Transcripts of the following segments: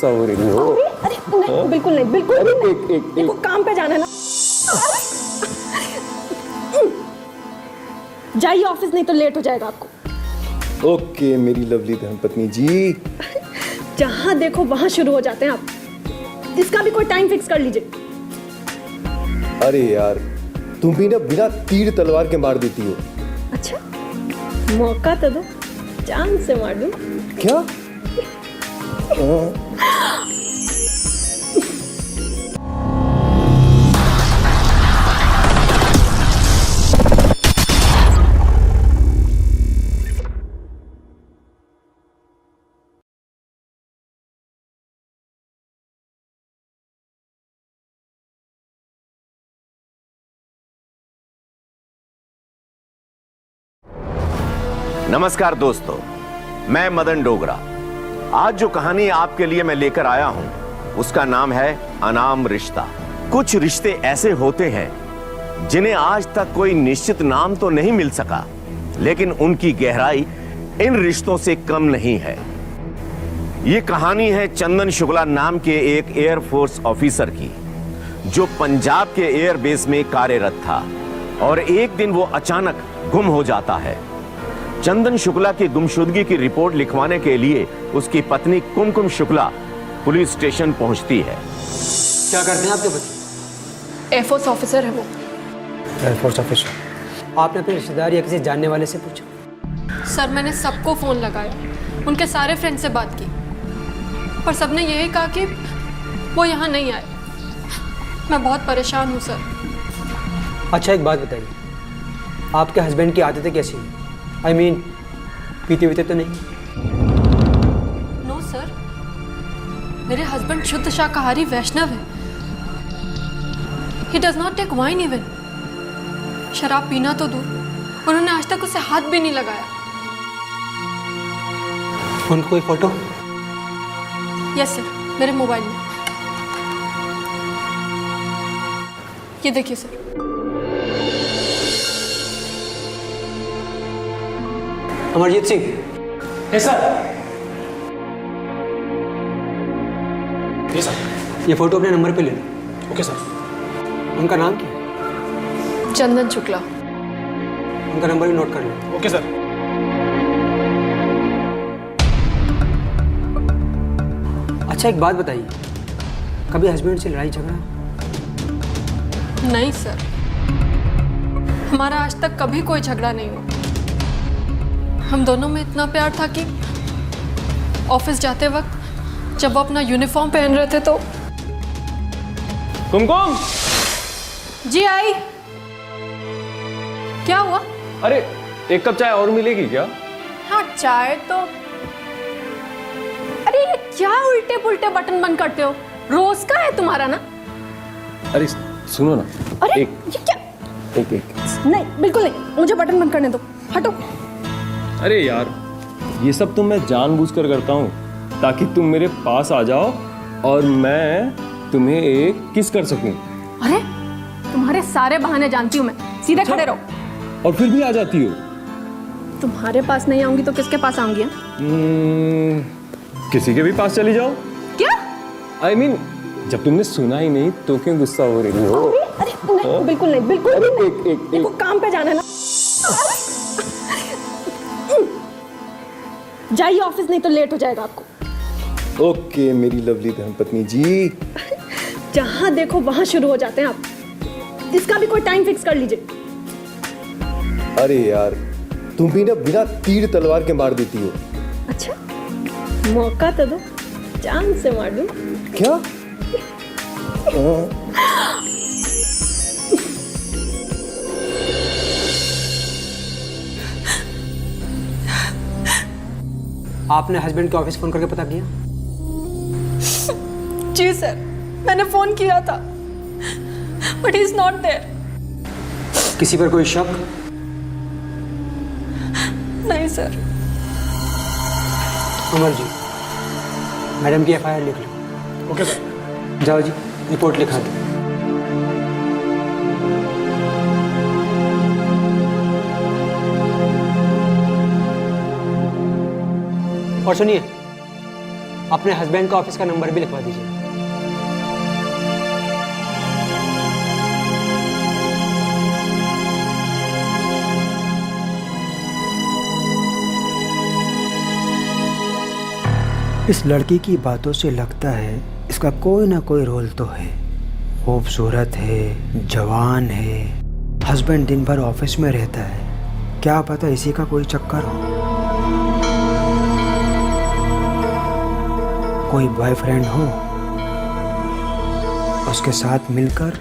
गुस्सा हो रही हो? अरे नहीं, बिल्कुल नहीं, बिल्कुल अरे नहीं। एक देखो काम पे जाना है ना। जाइए ऑफिस, नहीं तो लेट हो जाएगा आपको। ओके मेरी लवली धर्मपत्नी जी। जहां देखो वहां शुरू हो जाते हैं आप। इसका भी कोई टाइम फिक्स कर लीजिए। अरे यार तुम भी ना बिना तीर तलवार के मार देती हो। अच्छा, मौका तो दो, जान से मार दूं। क्या? नमस्कार दोस्तों, मैं मदन डोगरा। आज जो कहानी आपके लिए मैं लेकर आया हूं उसका नाम है अनाम रिश्ता। कुछ रिश्ते ऐसे होते हैं जिन्हें आज तक कोई निश्चित नाम तो नहीं मिल सका, लेकिन उनकी गहराई इन रिश्तों से कम नहीं है। यह कहानी है चंदन शुक्ला नाम के एक एयरफोर्स ऑफिसर की, जो पंजाब के एयरबेस में कार्यरत था और एक दिन वो अचानक गुम हो जाता है। चंदन शुक्ला की गुमशुदगी की रिपोर्ट लिखवाने के लिए उसकी पत्नी कुमकुम शुक्ला पुलिस स्टेशन पहुंचती है। क्या करते हैं आपके पति? एयरफोर्स ऑफिसर है वो। Air force officer. आपने अपने रिश्तेदार या किसी जानने वाले से पूछा? सर मैंने सबको फ़ोन लगाया, उनके सारे फ्रेंड से बात की, पर सबने यही कहा कि वो यहाँ नहीं आए। मैं बहुत परेशान हूँ सर। अच्छा एक बात बताइए, आपके हस्बैंड की आदतें कैसी हैं? I mean, पीते वीते तो नहीं? नो सर, मेरे हस्बैंड शुद्ध शाकाहारी वैष्णव है। He does not take wine even. शराब पीना तो दूर, उन्होंने आज तक उसे हाथ भी नहीं लगाया। उनकी कोई फोटो? यस सर, मेरे मोबाइल में। ये देखिए sir. Amarjeet Singh. Yes sir. Yes sir. ये फोटो अपने नंबर पे ले लो। Okay sir. उनका नाम क्या है? चंदन शुक्ला। उनका नंबर भी नोट कर लो। Okay sir. अच्छा एक बात बताइए, कभी हस्बैंड से लड़ाई झगड़ा? नहीं सर, हमारा आज तक कभी कोई झगड़ा नहीं हुआ। हम दोनों में इतना प्यार था कि ऑफिस जाते वक्त जब वो अपना यूनिफॉर्म पहन रहे थे तो। कुमकुम। जी आई। क्या हुआ? अरे एक कप चाय और मिलेगी क्या? हाँ चाय तो। अरे ये क्या उल्टे पुल्टे बटन बंद करते हो? रोज का है तुम्हारा ना? अरे सुनो ना। अरे एक ये क्या? एक नहीं, बिल्कुल नहीं, मुझे बटन बंद करने दो, हटो। अरे यार ये सब तो मैं जानबूझकर करता हूँ ताकि तुम मेरे पास आ जाओ और मैं तुम्हें एक किस कर सकूं। अरे तुम्हारे सारे बहाने जानती हूँ मैं, सीधे खड़े रहो। और फिर भी आ जाती हो। तुम्हारे पास नहीं आऊंगी तो किसके पास आऊंगी? किसी के भी पास चली जाओ। क्या? I mean, जब तुमने सुना ही नहीं तो क्यों गुस्सा हो रही हो? अरे नहीं, बिल्कुल नहीं, बिल्कुल अरे नहीं। देखो काम पे जाना है ना। जाइए ऑफिस, नहीं तो लेट हो जाएगा आपको। ओके मेरी लवली धर्मपत्नी जी। जहां देखो वहां शुरू हो जाते हैं आप। इसका भी कोई टाइम फिक्स कर लीजिए। अरे यार तुम भी ना बिना तीर तलवार के मार देती हो। अच्छा, मौका तो दो, जान से मार दूं। क्या? आपने हस्बैंड के ऑफिस फोन करके पता किया? जी सर, मैंने फोन किया था, but he is not there. किसी पर कोई शक? नहीं सर। अमर जी, मैडम की एफआईआर लिख लो। Okay sir. जाओ जी, रिपोर्ट लिखा दो। और सुनिए, अपने हस्बैंड का ऑफिस का नंबर भी लिखवा दीजिए। इस लड़की की बातों से लगता है इसका कोई ना कोई रोल तो है। खूबसूरत है, जवान है, हस्बैंड दिन भर ऑफिस में रहता है, क्या पता इसी का कोई चक्कर हो। कोई बॉयफ्रेंड हो, उसके साथ मिलकर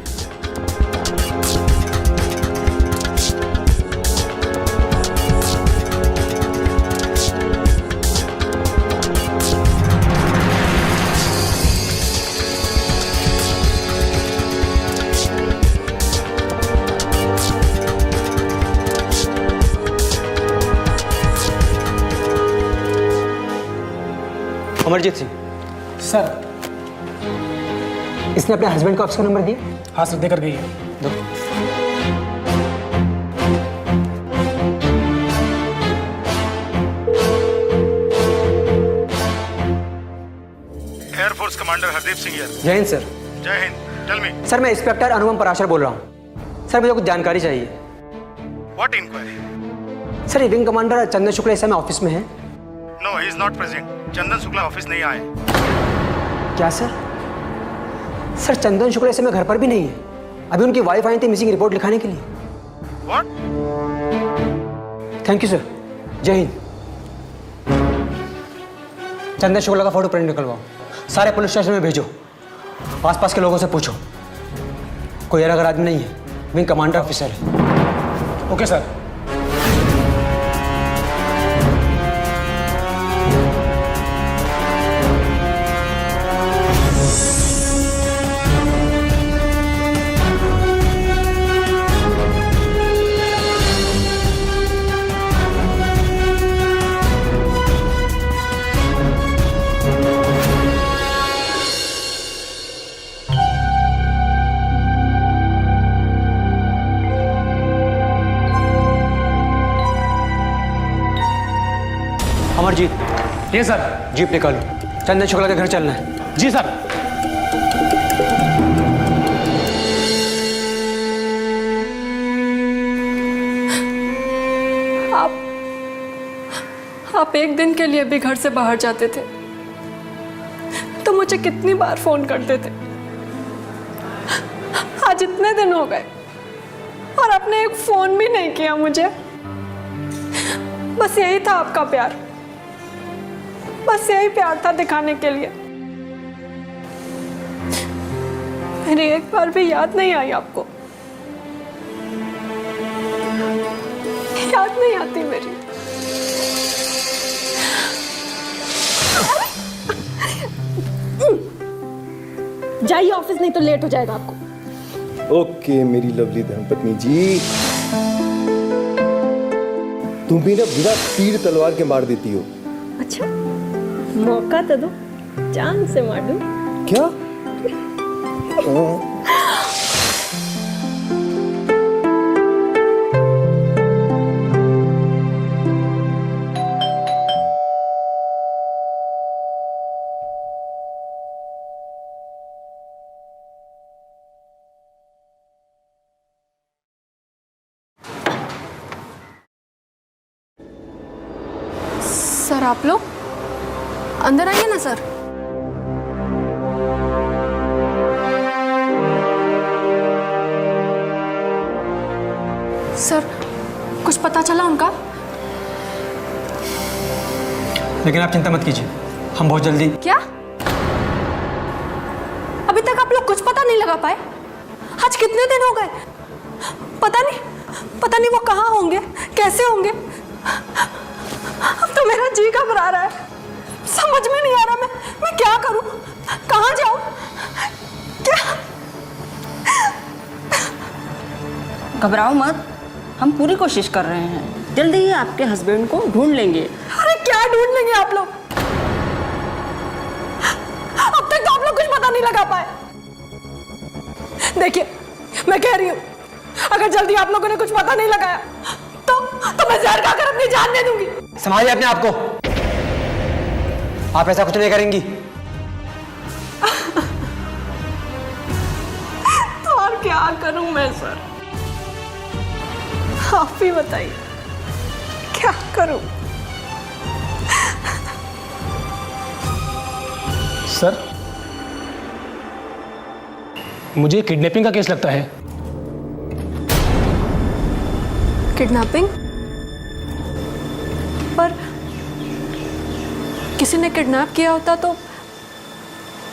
अमरजीत सिंह सर। इसने अपने हस्बैंड का ऑफिस का नंबर दिया? हाँ सर, देकर गई है। दो। Air force commander Hardeep Singh here. जय हिंद सर। जय हिंद। Tell me. सर मैं इंस्पेक्टर अनुपम पराशर बोल रहा हूँ। सर मुझे कुछ जानकारी चाहिए। What inquiry? सर ये विंग कमांडर चंदन शुक्ला इस समय ऑफिस में है? No, he is not present. Chandan Shukla office नहीं आए। क्या सर? सर चंदन शुक्ला इस समय घर पर भी नहीं है। अभी उनकी वाइफ आई थी मिसिंग रिपोर्ट लिखाने के लिए। व्हाट? Thank you sir. जय हिंद। चंदन शुक्ला का फोटो प्रिंट निकलवाओ, सारे पुलिस स्टेशन में भेजो, आसपास के लोगों से पूछो, कोई अलग आदमी नहीं है, विंग कमांडर ऑफिसर है। Okay sir. अमरजीत, ये सर। जीप निकालो, चंदन शुक्ला के घर चलना है। जी सर। आप एक दिन के लिए भी घर से बाहर जाते थे तो मुझे कितनी बार फोन करते थे। आज इतने दिन हो गए और आपने एक फोन भी नहीं किया मुझे। बस यही था आपका प्यार, बस यही प्यार था दिखाने के लिए। मेरी एक बार भी याद नहीं आई आपको? याद नहीं आती मेरी? जाइए ऑफिस, नहीं तो लेट हो जाएगा आपको। ओके मेरी लवली धर्मपत्नी जी, तुम भी ना बिना तीर तलवार के मार देती हो। अच्छा, मौका तो दो, जान से मार दूं। क्या? सर आप लोग अंदर आइए ना सर। सर कुछ पता चला उनका? लेकिन आप चिंता मत कीजिए, हम बहुत जल्दी। क्या अभी तक आप लोग कुछ पता नहीं लगा पाए? आज कितने दिन हो गए? पता नहीं वो कहाँ होंगे, कैसे होंगे। अब तो मेरा जी घबरा रहा है, समझ में नहीं आ रहा मैं क्या करूं, कहाँ जाऊं, क्या? घबराओ मत, हम पूरी कोशिश कर रहे हैं। जल्दी ही आपके हस्बैंड को ढूंढ लेंगे। अरे क्या ढूंढ लेंगे आप लोग? अब तक तो आप लोग कुछ पता नहीं लगा पाए। देखिए मैं कह रही हूं, अगर जल्दी आप लोगों ने कुछ पता नहीं लगाया तो मैं जहर खाकर अपनी जान दे दूंगी। संभालिए अपने आप को, आप ऐसा कुछ नहीं करेंगी। क्या करूं मैं सर? आप ही बताइए, क्या करूं? सर, मुझे किडनैपिंग का केस लगता है। किडनैपिंग? पर किसी ने किडनैप किया होता तो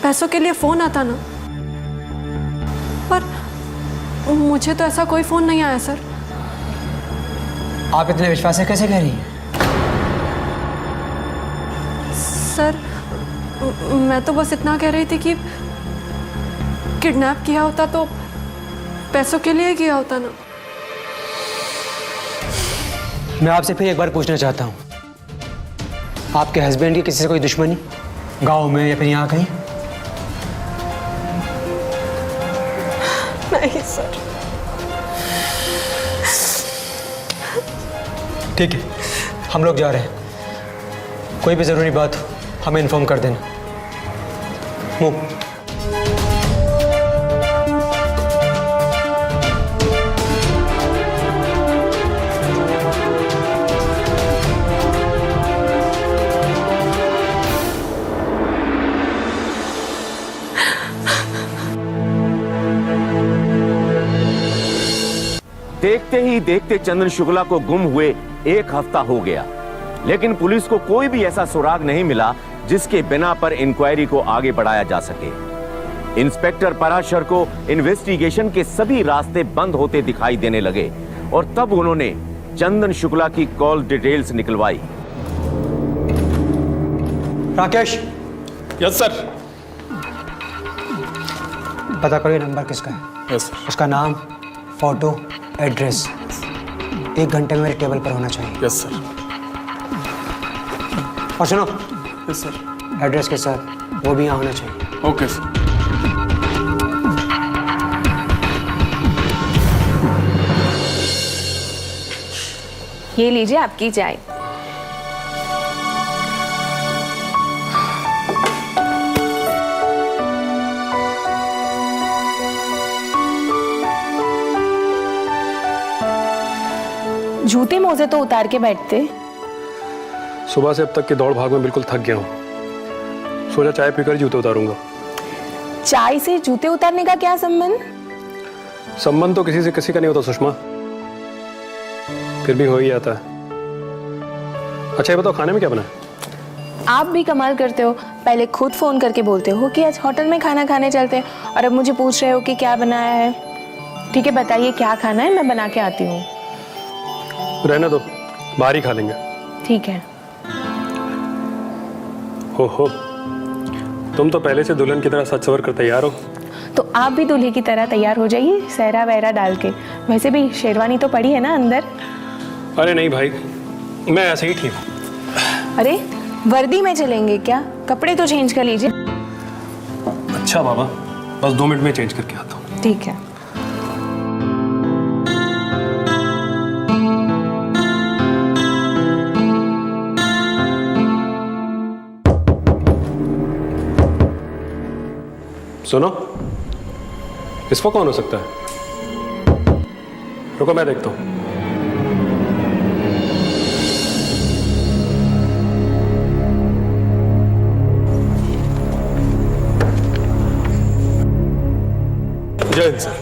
पैसों के लिए फोन आता ना। पर मुझे तो ऐसा कोई फोन नहीं आया सर। आप इतने विश्वास से कैसे कह रही हैं? सर, मैं तो बस इतना कह रही थी कि किडनैप किया होता तो पैसों के लिए किया होता ना। मैं आपसे फिर एक बार पूछना चाहता हूँ, आपके हस्बैंड की किसी से कोई दुश्मनी, गांव में या फिर यहाँ कहीं? नहीं सर। ठीक है, हम लोग जा रहे हैं। कोई भी ज़रूरी बात हो हमें इन्फॉर्म कर देना। मूव। देखते ही देखते चंदन शुक्ला को गुम हुए 1 हफ्ता हो गया, लेकिन पुलिस को कोई भी ऐसा सुराग नहीं मिला जिसके बिना पर इंक्वायरी को आगे बढ़ाया जा सके। इंस्पेक्टर पराशर को इन्वेस्टिगेशन के सभी रास्ते बंद होते दिखाई देने लगे और तब उन्होंने चंदन शुक्ला की कॉल डिटेल्स निकलवाई। Rakesh, yes sir. पता करो ये नंबर किसका है। Yes sir. उसका नाम, फोटो, एड्रेस 1 घंटे में मेरे टेबल पर होना चाहिए। Yes sir. और सुनो, यस सर। एड्रेस के साथ वो भी यहाँ होना चाहिए। Okay sir. ये लीजिए आपकी चाय। जूते मोजे तो उतार के बैठते। सुबह से अब तक की दौड़ भाग में बिल्कुल थक गया हूँ। सोचा चाय पीकर जूते उतारूंगा। चाय से जूते उतारने का क्या संबंध? संबंध तो किसी से किसी का नहीं होता सुषमा, फिर भी हो ही जाता है। अच्छा ये बताओ खाने में क्या बना है? आप भी कमाल करते हो, पहले खुद फोन करके बोलते हो कि आज होटल में खाना खाने चलते हैं और अब मुझे पूछ रहे हो कि क्या बनाया है। ठीक है बताइए क्या खाना है, मैं बना के आती हूँ। रहने दो, बाहर ही खा लेंगे। ठीक है। हो तुम तो पहले से दुल्हन की तरह सज सवर कर तैयार हो। तो आप भी दूल्हे की तरह तैयार हो जाइए, सहरा वहरा डाल के। वैसे भी शेरवानी तो पड़ी है ना अंदर। अरे नहीं भाई, मैं ऐसे ही ठीक हूँ। अरे वर्दी में चलेंगे क्या? कपड़े तो चेंज कर लीजिए। अच्छा बाबा, बस 2 मिनट में चेंज करके आता हूँ। ठीक है। सुनो, इसको कौन हो सकता है? रुको मैं देखता हूँ। जय हिंद सर।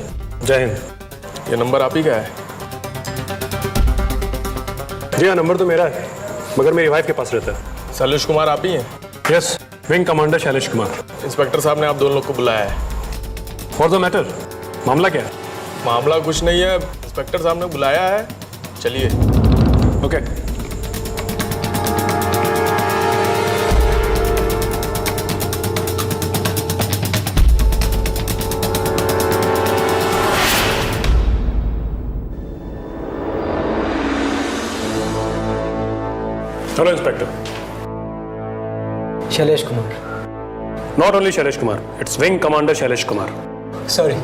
जय हिंद। ये नंबर आप ही का है? जी हाँ, नंबर तो मेरा है, मगर मेरी वाइफ के पास रहता है। शैलेश कुमार आप ही हैं? Yes, wing commander Shailesh Kumar. Inspector साहब ने आप दोनों लोग को बुलाया है। फॉर द मैटर, मामला क्या है? मामला कुछ नहीं है, इंस्पेक्टर साहब ने बुलाया है। चलिए। Okay. Hello inspector. Shailesh Kumar. Not only Shailesh Kumar, it's wing commander Shailesh Kumar. Sorry,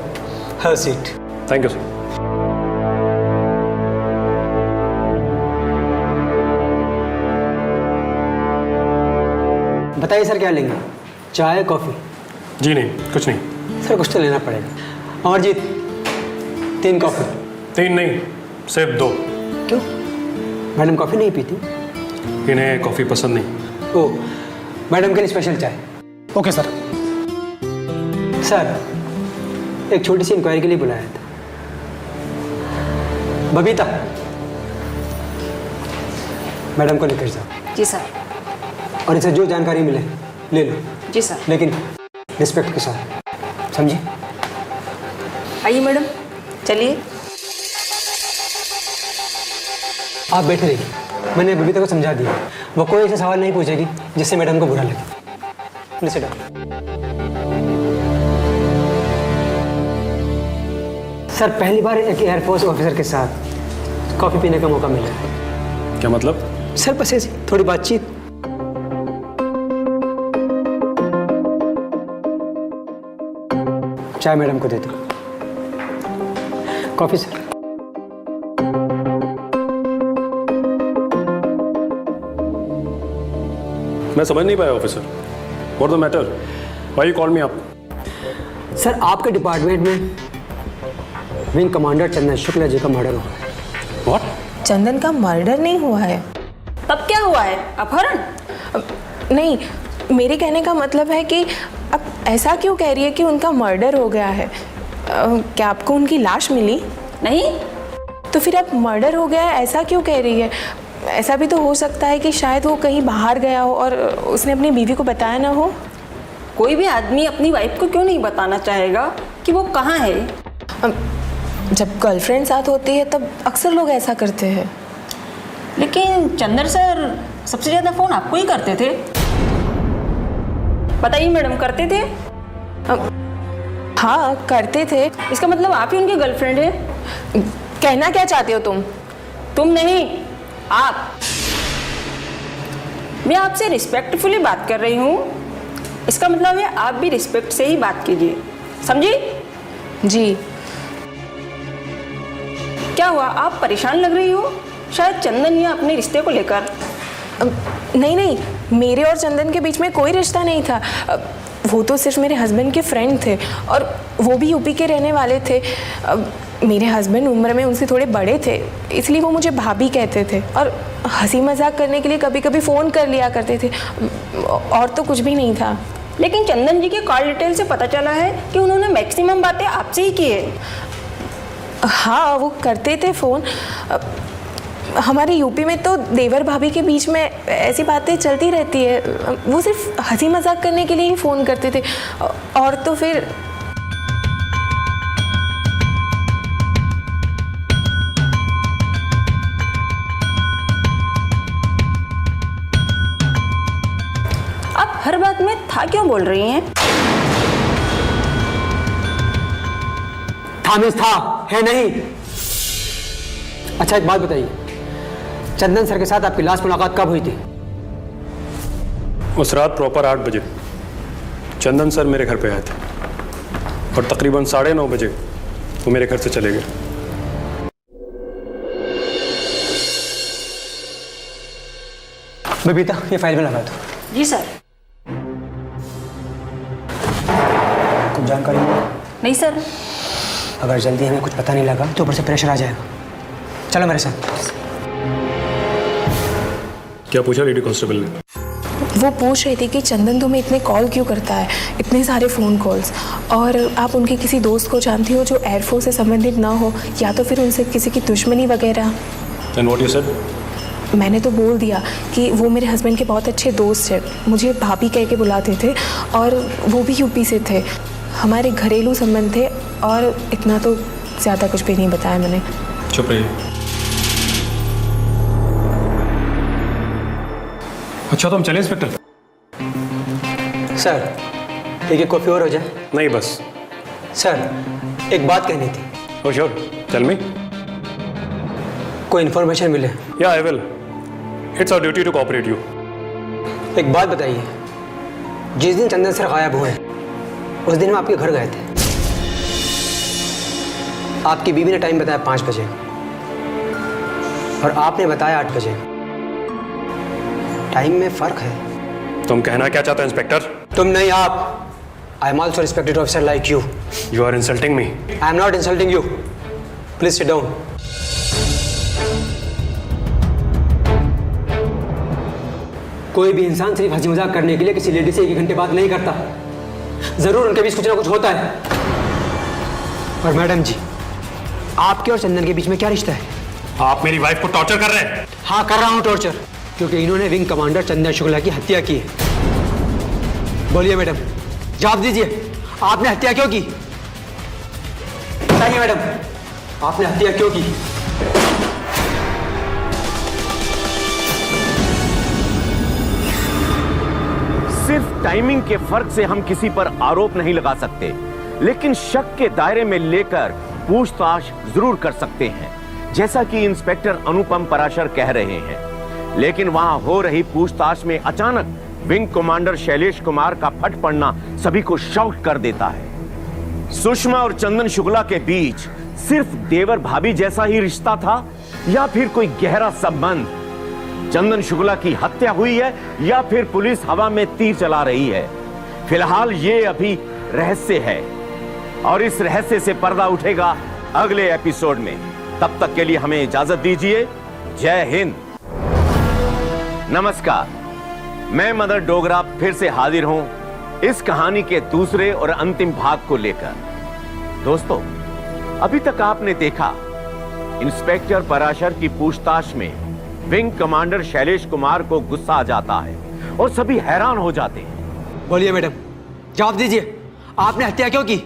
have seat. Thank you sir. बताइए सर क्या लेंगे, चाय कॉफ़ी? जी नहीं, कुछ नहीं। सर कुछ तो लेना पड़ेगा। अमरजीत 3 कॉफ़ी। 3 नहीं, सिर्फ 2। क्यों? मैडम कॉफ़ी नहीं पीती? इन्हें कॉफ़ी पसंद नहीं। ओ, मैडम के लिए स्पेशल चाय। Okay sir. सर, एक छोटी सी इंक्वायरी के लिए बुलाया था। बबीता, मैडम को लेकर जाओ। जी सर। और इसे जो जानकारी मिले ले लो, जी सर। लेकिन रिस्पेक्ट के साथ, समझिए? आइए मैडम, चलिए। आप बैठे रहिए, मैंने बबीता को समझा दिया। वो कोई ऐसा सवाल नहीं पूछेगी जिससे मैडम को बुरा लगे। Please sit down. सर, पहली बार एक एयरफोर्स ऑफिसर के साथ कॉफ़ी पीने का मौका मिला है। क्या मतलब? सर, बस ऐसी थोड़ी बातचीत। चाय मैडम को दे दो। Coffee sir. मैं समझ नहीं पाया officer. What the matter? Why you call me up? Sir, आपके डिपार्टमेंट में विंग कमांडर चंदन शुक्ला जी का मर्डर हुआ है। व्हाट? चंदन का मर्डर नहीं हुआ है। तब क्या हुआ है? अपहरण? नहीं, मेरे कहने का मतलब है कि अब ऐसा क्यों कह रही है कि उनका मर्डर हो गया है? क्या आपको उनकी लाश मिली? नहीं। तो फिर अब मर्डर हो गया है ऐसा क्यों कह रही है? ऐसा भी तो हो सकता है कि शायद वो कहीं बाहर गया हो और उसने अपनी बीवी को बताया ना हो। कोई भी आदमी अपनी वाइफ को क्यों नहीं बताना चाहेगा कि वो कहाँ है? जब गर्लफ्रेंड साथ होती है तब अक्सर लोग ऐसा करते हैं। लेकिन चंदन सर सबसे ज़्यादा फ़ोन आपको ही करते थे। बताइए मैडम, करते थे? हाँ, करते थे। इसका मतलब आप ही उनके गर्लफ्रेंड हैं? कहना क्या चाहते हो तुम? तुम नहीं, आप। मैं आपसे रिस्पेक्टफुली बात कर रही हूँ। इसका मतलब है आप भी रिस्पेक्ट से ही बात कीजिए, समझी? जी। क्या हुआ, आप परेशान लग रही हो? शायद चंदन या अपने रिश्ते को लेकर। नहीं नहीं, मेरे और चंदन के बीच में कोई रिश्ता नहीं था। वो तो सिर्फ मेरे हस्बैंड के फ्रेंड थे और वो भी यूपी के रहने वाले थे। मेरे हस्बैंड उम्र में उनसे थोड़े बड़े थे, इसलिए वो मुझे भाभी कहते थे और हंसी मजाक करने के लिए कभी कभी फ़ोन कर लिया करते थे, और तो कुछ भी नहीं था। लेकिन चंदन जी के कॉल डिटेल से पता चला है कि उन्होंने मैक्सिमम बातें आपसे ही की है। हाँ, वो करते थे फ़ोन। हमारे यूपी में तो देवर भाभी के बीच में ऐसी बातें चलती रहती है। वो सिर्फ हंसी मजाक करने के लिए ही फ़ोन करते थे, और तो फिर आप हर बात में था क्यों बोल रही हैं? था मीन्स था, है नहीं। अच्छा, एक बात बताइए, चंदन सर के साथ आपकी लास्ट मुलाकात कब हुई थी? उस रात प्रॉपर 8 बजे चंदन सर मेरे घर पे आए थे और तकरीबन 9:30 बजे वो मेरे घर से चले गए। बबीता, ये फाइल में लगा दो। जी सर। कुछ जानकारी मिली? नहीं सर। अगर जल्दी हमें कुछ पता नहीं लगा तो ऊपर से प्रेशर आ जाएगा। चलो मेरे साथ। क्या पूछा लेडी कांस्टेबल ने? वो पूछ रही थी कि चंदन तुम्हें इतने कॉल क्यों करता है, इतने सारे फ़ोन कॉल्स, और आप उनके किसी दोस्त को जानती हो जो एयरफोर्स से संबंधित ना हो, या तो फिर उनसे किसी की दुश्मनी वगैरह। Then what you said? मैंने तो बोल दिया कि वो मेरे हस्बैंड के बहुत अच्छे दोस्त हैं, मुझे भाभी कह के बुलाते थे और वो भी यूपी से थे। हमारे घरेलू संबंध थे और इतना तो ज़्यादा कुछ भी नहीं बताया मैंने। चुप रहिए। अच्छा तो हम चले इंस्पेक्टर? सर, एक कॉफ़ी और हो जाए? नहीं बस। सर, एक बात कहनी थी। Oh sure, tell me. कोई इन्फॉर्मेशन मिले? Yeah, I will. It's our duty to cooperate you. एक बात बताइए, जिस दिन चंदन सर गायब हुए उस दिन हम आपके घर गए थे। आपकी बीवी ने टाइम बताया 5 बजे और आपने बताया 8 बजे। टाइम में फर्क है। तुम कहना क्या चाहते हो इंस्पेक्टर? तुम नहीं, आप। I am also respected officer like you. You are insulting me. I am not insulting you. Please sit down. कोई भी इंसान सिर्फ हंसी मजाक करने के लिए किसी लेडी से 1 घंटे बात नहीं करता। जरूर उनके बीच कुछ ना कुछ होता है। और मैडम जी, आपके और चंदन के बीच में क्या रिश्ता है? आप मेरी वाइफ को टॉर्चर कर रहे हैं। हाँ, कर रहा हूँ टॉर्चर, क्योंकि इन्होंने विंग कमांडर चंदन शुक्ला की हत्या की है। बोलिए मैडम, जवाब दीजिए, आपने हत्या क्यों की? बताइए मैडम, आपने हत्या क्यों की? सिर्फ टाइमिंग के फर्क से हम किसी पर आरोप नहीं लगा सकते, लेकिन शक के दायरे में लेकर पूछताछ जरूर कर सकते हैं, जैसा कि इंस्पेक्टर अनुपम पराशर कह रहे हैं। लेकिन वहां हो रही पूछताछ में अचानक विंग कमांडर शैलेश कुमार का फट पड़ना सभी को शॉक कर देता है। सुषमा और चंदन शुक्ला के बीच सिर्फ देवर भाभी जैसा ही रिश्ता था या फिर कोई गहरा संबंध? चंदन शुक्ला की हत्या हुई है या फिर पुलिस हवा में तीर चला रही है? फिलहाल ये अभी रहस्य है और इस रहस्य से पर्दा उठेगा अगले एपिसोड में। तब तक के लिए हमें इजाजत दीजिए। जय हिंद, नमस्कार। मैं मदन डोगरा फिर से हाजिर हूं इस कहानी के दूसरे और अंतिम भाग को लेकर। दोस्तों, अभी तक आपने देखा इंस्पेक्टर पराशर की पूछताछ में विंग कमांडर शैलेश कुमार को गुस्सा आ जाता है और सभी हैरान हो जाते हैं। बोलिए मैडम, जवाब दीजिए, आपने हत्या क्यों की?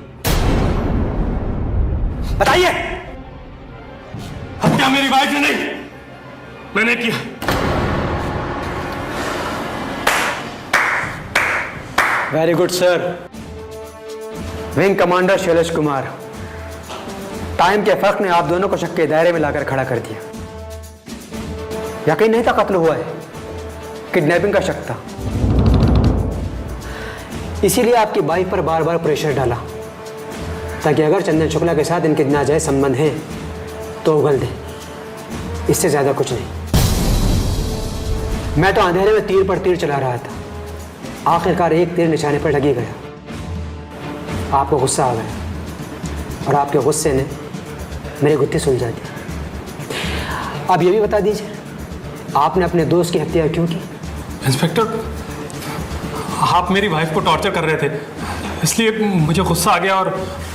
बताइए। हत्या मेरी वाइफ ने नहीं, मैंने किया। Very good sir. Wing commander Shailesh Kumar, time के फर्क ने आप दोनों को शक के दायरे में लाकर खड़ा कर दिया। यकीन नहीं था कत्ल हुआ है, किडनैपिंग का शक था। इसीलिए आपकी वाइफ पर बार बार प्रेशर डाला ताकि अगर चंदन शुक्ला के साथ इनके नाजायज संबंध हैं तो उगल दे। इससे ज्यादा कुछ नहीं। मैं तो अंधेरे में तीर पर तीर चला रहा था, आखिरकार एक तीर निशाने पर लगी गया। आपको गुस्सा आ गया और आपके गुस्से ने मेरी गुत्थी सुलझा दी। अब ये भी बता दीजिए, आपने अपने दोस्त की हत्या क्यों की? इंस्पेक्टर, आप मेरी वाइफ को टॉर्चर कर रहे थे, इसलिए मुझे गुस्सा आ गया और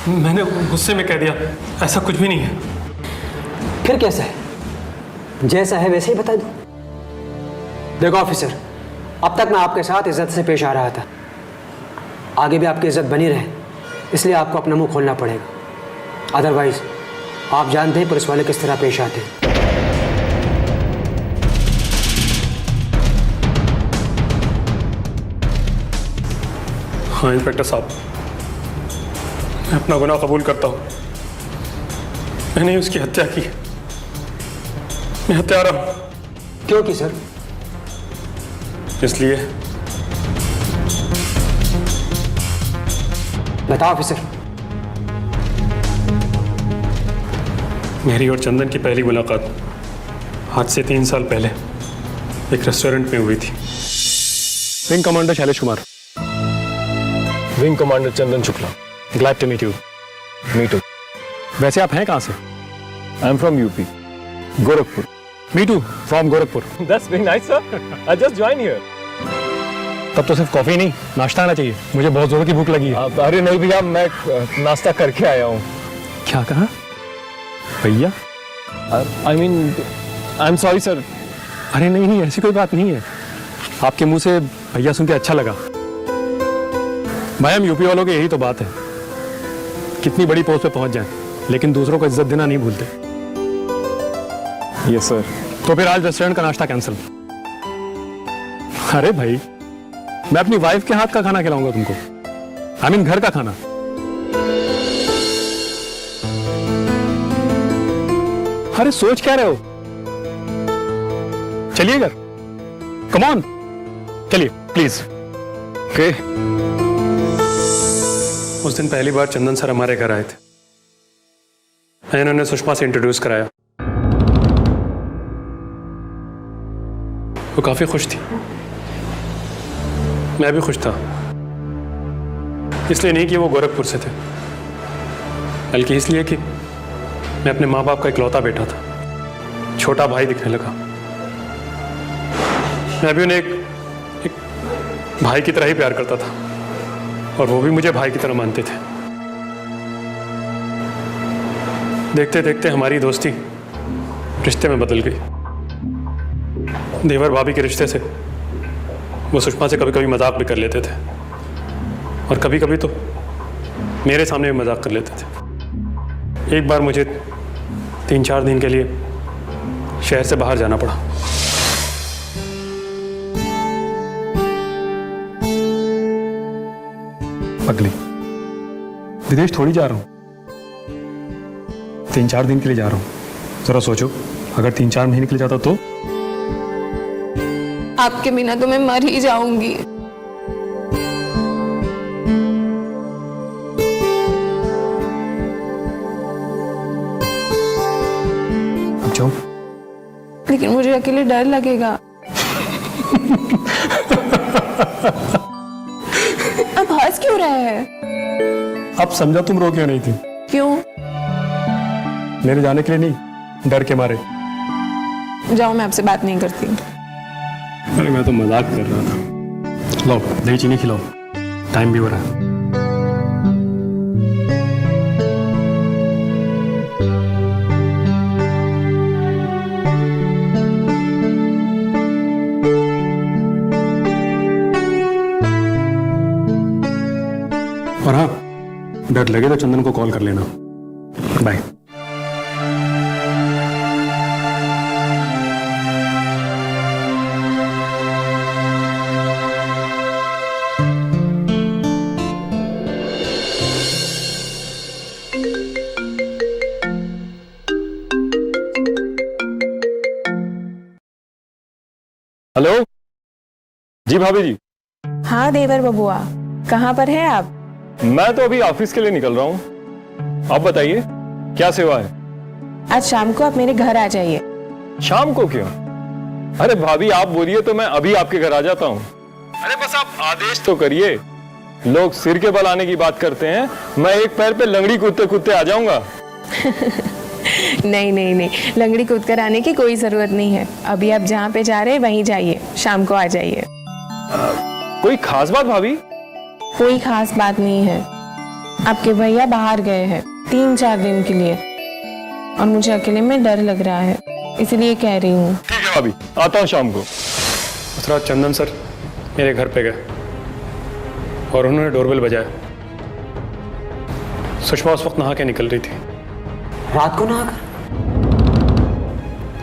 मैंने गुस्से में कह दिया। ऐसा कुछ भी नहीं है। फिर कैसा है? जैसा है वैसे ही बता दो। देखो ऑफिसर, अब तक मैं आपके साथ इज्जत से पेश आ रहा था, आगे भी आपकी इज्जत बनी रहे, इसलिए आपको अपना मुंह खोलना पड़ेगा। अदरवाइज आप जानते हैं पुलिस वाले किस तरह पेश आते हैं। हाँ इंस्पेक्टर साहब, मैं अपना गुनाह कबूल करता हूँ। मैंने उसकी हत्या की। मैं हत्यारा हूँ। क्यों की सर? इसलिए। बताओ ऑफिसर। मेरी और चंदन की पहली मुलाकात आज से 3 साल पहले एक रेस्टोरेंट में हुई थी। Wing commander Shailesh Kumar. Wing commander Chandan Shukla. Glad to meet you. Me too. वैसे आप हैं कहाँ से? I am from UP, Gorakhpur. Me too, from Gorakhpur. That's very nice sir, I just join here. तब तो सिर्फ कॉफी नहीं, नाश्ता आना चाहिए। मुझे बहुत जोरों की भूख लगी है। अरे नहीं भैया, मैं नाश्ता करके आया हूँ। क्या कहा भैया? I mean, I am sorry sir. अरे नहीं नहीं, ऐसी कोई बात नहीं है। आपके मुंह से भैया सुन के अच्छा लगा। भाई, हम यूपी वालों की यही तो बात है, कितनी बड़ी पोस्ट पे पहुंच जाएं, लेकिन दूसरों को इज्जत देना नहीं भूलते। Yes sir. तो फिर आज रेस्टोरेंट का नाश्ता कैंसिल। अरे भाई, मैं अपनी वाइफ के हाथ का खाना खिलाऊंगा तुमको। आई मीन घर का खाना। अरे सोच क्या रहे हो? चलिए घर, कम ऑन, चलिए प्लीज। ओके। उस दिन पहली बार चंदन सर हमारे घर आए थे। इन्होंने सुषमा से इंट्रोड्यूस कराया। वो काफी खुश थी, मैं भी खुश था। इसलिए नहीं कि वो गोरखपुर से थे, बल्कि इसलिए कि मैं अपने माँ बाप का इकलौता बेटा था, छोटा भाई दिखने लगा। मैं भी उन्हें एक भाई की तरह ही प्यार करता था और वो भी मुझे भाई की तरह मानते थे। देखते देखते हमारी दोस्ती रिश्ते में बदल गई। देवर भाभी के रिश्ते से वो सुषमा से कभी कभी मजाक भी कर लेते थे और कभी कभी तो मेरे सामने भी मजाक कर लेते थे। एक बार मुझे 3-4 दिन के लिए शहर से बाहर जाना पड़ा। पगली, विदेश थोड़ी जा रहा हूं, 3-4 दिन के लिए जा रहा हूं। जरा सोचो, अगर 3-4 महीने के लिए जाता तो? आपके बिना तो मैं मर ही जाऊंगी। अब जाओ। लेकिन मुझे अकेले डर लगेगा। अब हंस क्यों रहे हैं? अब समझा तुम रो क्यों नहीं थी? क्यों? मेरे जाने के लिए नहीं, डर के मारे। जाओ, मैं आपसे बात नहीं करती। अरे मैं तो मजाक कर रहा था। लो दही चीनी खिलाओ, टाइम भी हो रहा है। और हाँ, डर लगे तो चंदन को कॉल कर लेना। बाय। हेलो जी भाभी जी। हाँ देवर बबुआ, कहाँ पर है आप? मैं तो अभी ऑफिस के लिए निकल रहा हूँ। आप बताइए क्या सेवा है? आज शाम को आप मेरे घर आ जाइए। शाम को क्यों? अरे भाभी आप बोलिए तो मैं अभी आपके घर आ जाता हूँ। अरे बस आप आदेश तो करिए। लोग सिर के बल आने की बात करते हैं, मैं एक पैर पे लंगड़ी कूदते कूदते आ जाऊंगा। नहीं नहीं नहीं, लंगड़ी कूद कर आने की कोई जरूरत नहीं है। अभी आप जहाँ पे जा रहे हैं वहीं जाइए, शाम को आ जाइए। कोई खास बात भाभी? कोई खास बात नहीं है। आपके भैया बाहर गए हैं 3-4 दिन के लिए और मुझे अकेले में डर लग रहा है, इसलिए कह रही हूँ। ठीक है भाभी, आता हूँ शाम को। उस रात चंदन सर मेरे घर पे गए और उन्होंने डोरबेल बजाया। सुषमा उस वक्त नहा के निकल रही थी। रात को नहाकर?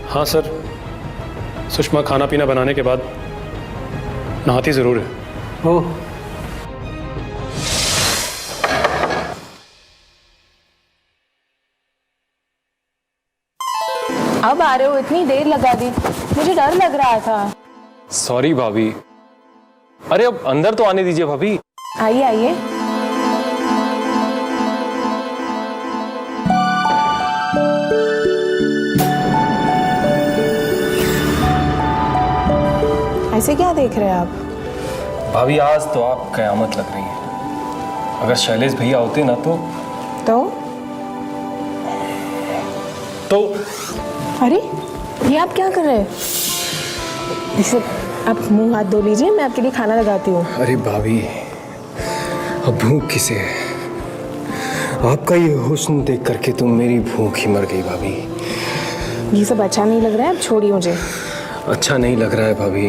हाँ सर, सुषमा खाना पीना बनाने के बाद नहाती जरूर है। ओह, अब आ रहे हो, इतनी देर लगा दी, मुझे डर लग रहा था। सॉरी भाभी। अरे अब अंदर तो आने दीजिए भाभी। आइए आइए। ऐसे क्या देख रहे हैं आप? भाभी आज तो आप कयामत लग रही है। अगर शैलेश भैया होते ना तो अरे ये आप क्या कर रहे हैं? इसे आप मुंह हाथ धो लीजिए, मैं आपके लिए खाना लगाती हूँ। अरे भाभी अब भूख किसे है? आपका ये हुस्न देख करके तो मेरी भूख ही मर गई भाभी। ये सब अच्छा नहीं लग रहा है, अब छोड़िए मुझे। अच्छा नहीं लग रहा है भाभी,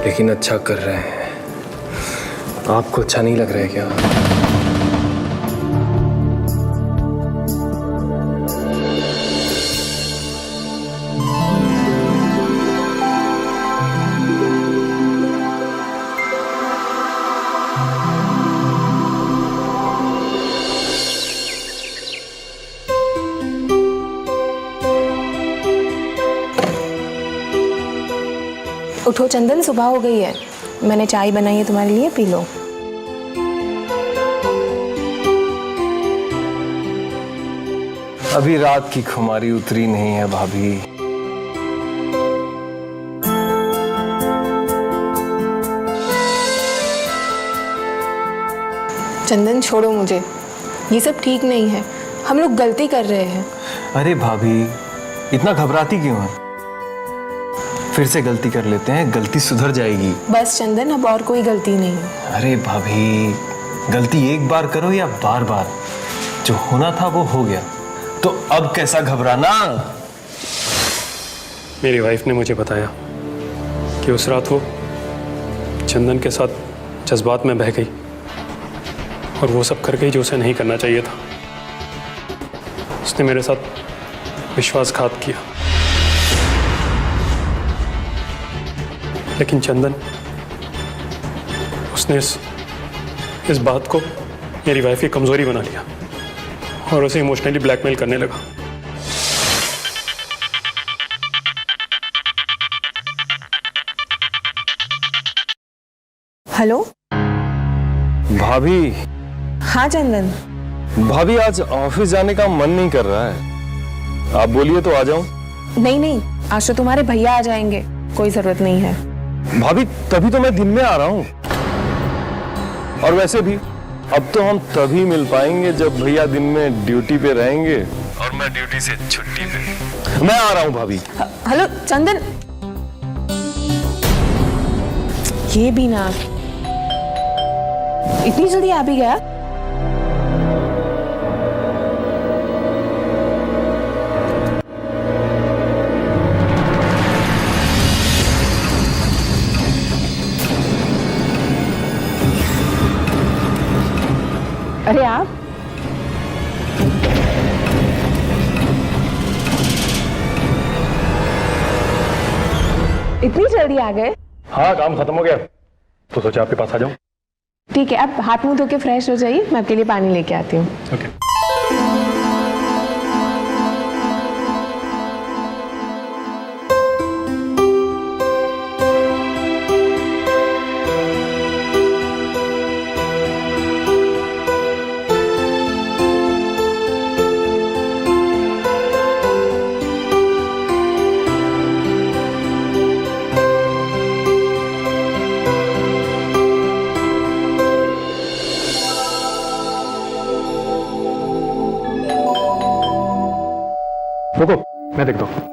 लेकिन अच्छा कर रहे हैं। आपको अच्छा नहीं लग रहा है क्या? उठो चंदन, सुबह हो गई है। मैंने चाय बनाई है तुम्हारे लिए, पी लो। अभी रात की खुमारी उतरी नहीं है भाभी। चंदन छोड़ो मुझे, ये सब ठीक नहीं है। हम लोग गलती कर रहे हैं। अरे भाभी, इतना घबराती क्यों है? फिर से गलती कर लेते हैं, गलती सुधर जाएगी। बस चंदन, अब और कोई गलती नहीं है। अरे भाभी, गलती एक बार करो या बार बार, जो होना था वो हो गया, तो अब कैसा घबराना। मेरी वाइफ ने मुझे बताया कि उस रात वो चंदन के साथ जज्बात में बह गई और वो सब कर गई जो उसे नहीं करना चाहिए था। उसने मेरे साथ विश्वासघात किया, लेकिन चंदन, उसने इस बात को मेरी वाइफ की कमजोरी बना लिया और उसे इमोशनली ब्लैकमेल करने लगा। हेलो भाभी, हाँ चंदन। भाभी आज ऑफिस जाने का मन नहीं कर रहा है, आप बोलिए तो आ जाऊं। नहीं नहीं, आज तो तुम्हारे भैया आ जाएंगे, कोई जरूरत नहीं है। भाभी, तभी तो मैं दिन में आ रहा हूं। और वैसे भी अब तो हम तभी मिल पाएंगे जब भैया दिन में ड्यूटी पे रहेंगे और मैं ड्यूटी से छुट्टी पे। मैं आ रहा हूं भाभी। हेलो चंदन, ये भी ना, इतनी जल्दी आ भी गया? अरे आप इतनी जल्दी आ गए? हाँ, काम खत्म हो गया तो सोचा आपके पास आ जाऊं। ठीक है, आप हाथ मुंह धो के फ्रेश हो जाइए, मैं आपके लिए पानी लेके आती हूँ। ओके। रुको, मैं देखता हूँ।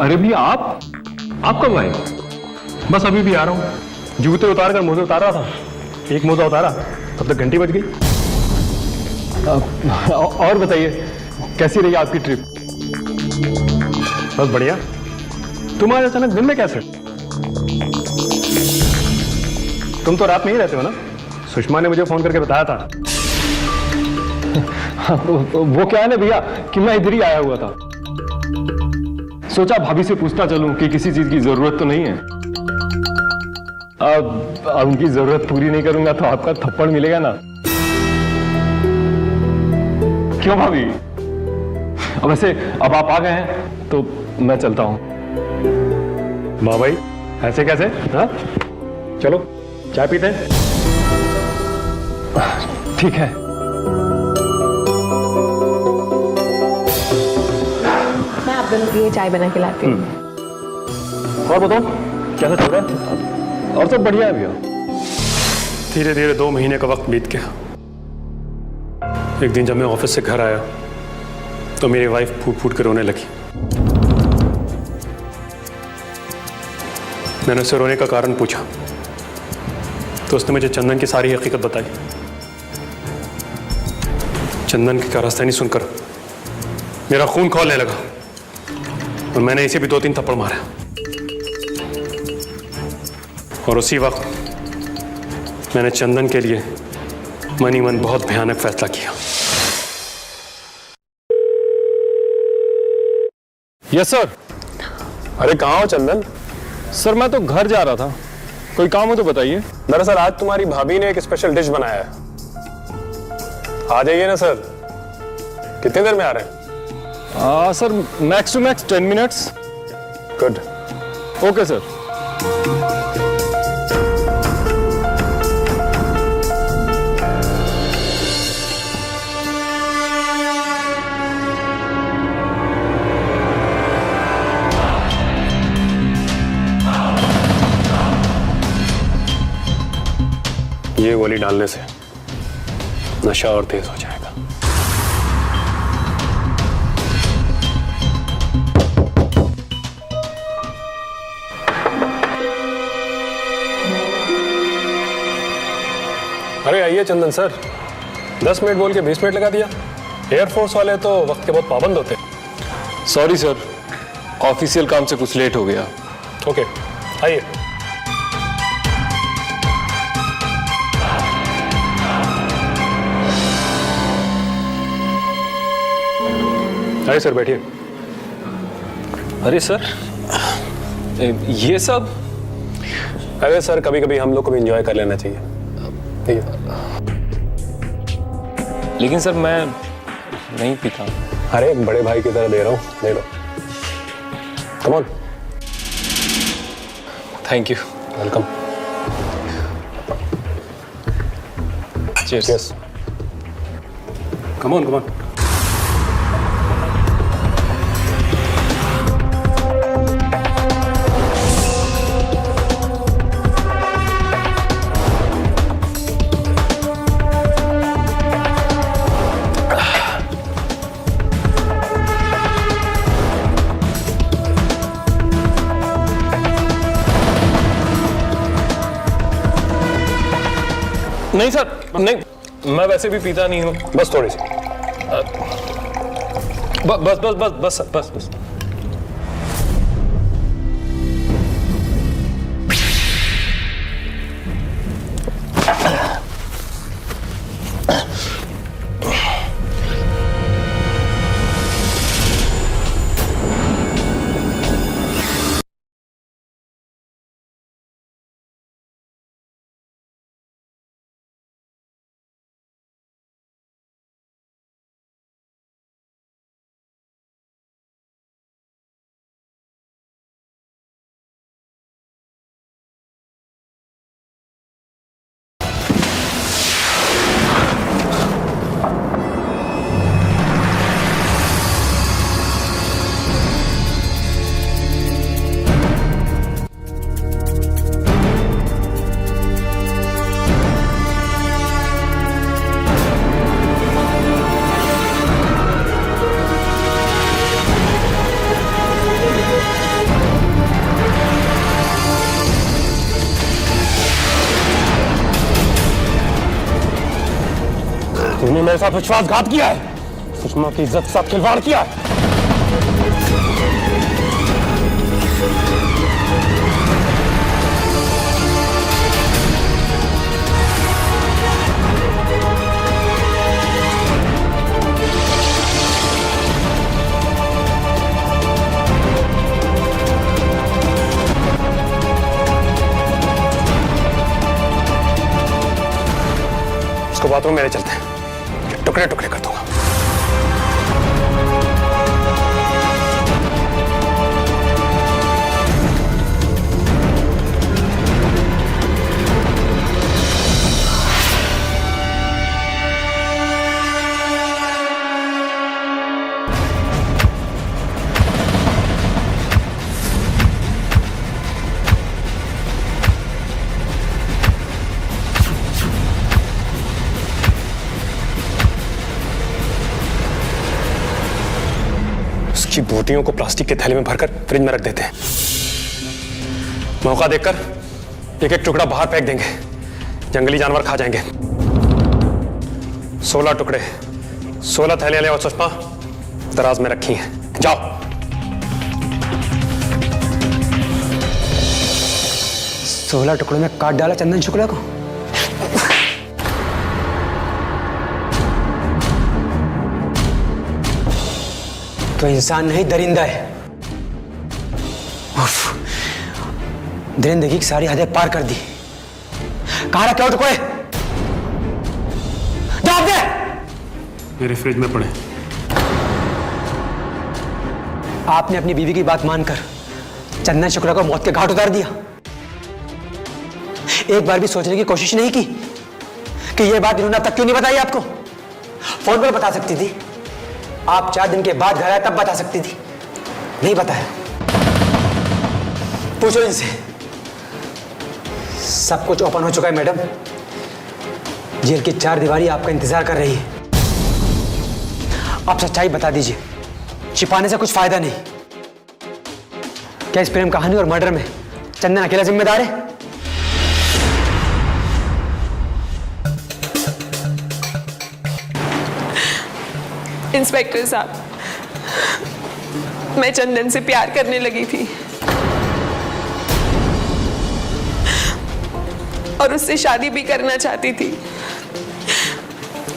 अरे भैया, आप कब आए? बस अभी भी आ रहा हूँ। जूते उतार कर मोजे उतार रहा था, एक मोजा उतारा तब तक घंटी बज गई। और बताइए, कैसी रही आपकी ट्रिप? बस बढ़िया। तुम आज अचानक दिन में कैसे? तुम तो रात में ही रहते हो ना? सुषमा ने मुझे फोन करके बताया था। वो क्या है ना भैया कि मैं इधर ही आया हुआ था, सोचा भाभी से पूछता चलूं कि किसी चीज की जरूरत तो नहीं है। अब उनकी जरूरत पूरी नहीं करूंगा तो आपका थप्पड़ मिलेगा ना। क्यों भाभी? अब वैसे अब आप आ गए हैं तो मैं चलता हूं। माँ भाई, ऐसे कैसे? हाँ, चलो चाय पीते हैं। ठीक है। मैं आप दोनों के लिए चाय बना के लाती हूँ। और बताओ, कैसा चल रहा है? और सब बढ़िया है भैया। धीरे धीरे 2 महीने का वक्त बीत गया। एक दिन जब मैं ऑफिस से घर आया तो मेरी वाइफ फूट फूट कर रोने लगी। मैंने उससे रोने का कारण पूछा तो उसने मुझे चंदन की सारी हकीकत बताई। चंदन की कारस्तानी सुनकर मेरा खून खौलने लगा और मैंने इसे भी 2-3 थप्पड़ मारा। और उसी वक्त मैंने चंदन के लिए मन ही मन बहुत भयानक फैसला किया। Yes sir. अरे कहाँ हो चंदन? सर मैं तो घर जा रहा था, कोई काम हो तो बताइए। दरअसल आज तुम्हारी भाभी ने एक स्पेशल डिश बनाया है, आ जाइए ना सर। कितनी देर में आ रहे हैं? Sir max to max 10 minutes. Good. Okay sir. ये गोली डालने से नशा और तेज हो जाएगा। अरे आइए चंदन सर, 10 मिनट बोल के 20 मिनट लगा दिया। एयरफोर्स वाले तो वक्त के बहुत पाबंद होते। सॉरी सर, ऑफिशियल काम से कुछ लेट हो गया। ओके, आइए। आइए सर, बैठिए। अरे सर, ये सब? अरे सर, कभी कभी हम लोग को भी एंजॉय कर लेना चाहिए। ठीक है। लेकिन सर मैं नहीं पीता। अरे एक बड़े भाई की तरह दे रहा हूँ, ले लो। Come on. Thank you. Welcome. Cheers. Come on, come on. नहीं सर, नहीं, मैं वैसे भी पीता नहीं हूँ। बस थोड़ी सी। बस बस बस बस बस बस। तुमने मेरे साथ विश्वासघात किया है, सुषमा की इज्जत के साथ खिलवाड़ किया है। उसको बाथरूम में ले चलते हैं, टुकड़े टुकड़े कर दूंगा। उसकी बोटियों को प्लास्टिक के थैले में भरकर फ्रिज में रख देते हैं। मौका देखकर एक एक टुकड़ा बाहर फेंक देंगे, जंगली जानवर खा जाएंगे। 16 टुकड़े, 16 थैलियां ले और सुषमा दराज में रखी हैं। जाओ। 16 टुकड़ों में काट डाला चंदन शुक्ला को। तो इंसान नहीं, दरिंदा है। उफ, दरिंदगी की सारी हदें पार कर दी। कहाँ रखे हो टुकड़े? जवाब दे। मेरे फ्रिज में पड़े। आपने अपनी बीवी की बात मानकर चंदन शुक्ला को मौत के घाट उतार दिया। एक बार भी सोचने की कोशिश नहीं की कि यह बात इन्होंने अब तक क्यों नहीं बताई आपको? फोन पर बता सकती थी, आप 4 दिन के बाद घर आए तब बता सकती थी। नहीं बताया। पूछो इनसे। सब कुछ ओपन हो चुका है मैडम। जेल की 4 दीवारी आपका इंतजार कर रही है। आप सच्चाई बता दीजिए, छिपाने से कुछ फायदा नहीं। क्या इस प्रेम कहानी और मर्डर में चंदन अकेला जिम्मेदार है? इंस्पेक्टर साहब, मैं चंदन से प्यार करने लगी थी और उससे शादी भी करना चाहती थी,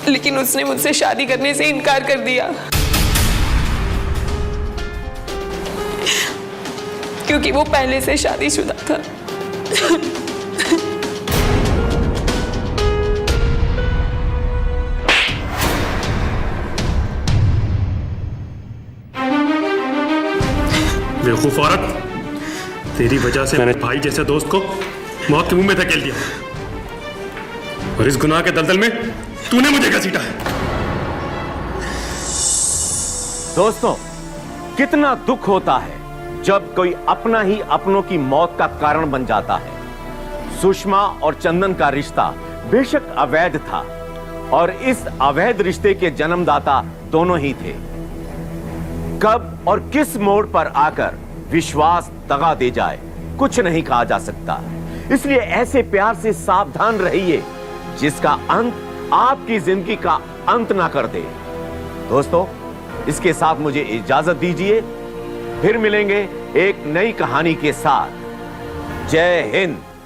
लेकिन उसने मुझसे शादी करने से इनकार कर दिया क्योंकि वो पहले से शादीशुदा था। बेवकूफ औरत, तेरी वजह से मैंने भाई जैसे दोस्त को मौत के मुंह में धकेल दिया और इस गुनाह के दलदल में तूने मुझे घसीटा है। दोस्तों, कितना दुख होता है जब कोई अपना ही अपनों की मौत का कारण बन जाता है। सुषमा और चंदन का रिश्ता बेशक अवैध था और इस अवैध रिश्ते के जन्मदाता दोनों ही थे। कब और किस मोड़ पर आकर विश्वास दगा दे जाए कुछ नहीं कहा जा सकता। इसलिए ऐसे प्यार से सावधान रहिए जिसका अंत आपकी जिंदगी का अंत ना कर दे। दोस्तों, इसके साथ मुझे इजाजत दीजिए, फिर मिलेंगे एक नई कहानी के साथ। जय हिंद।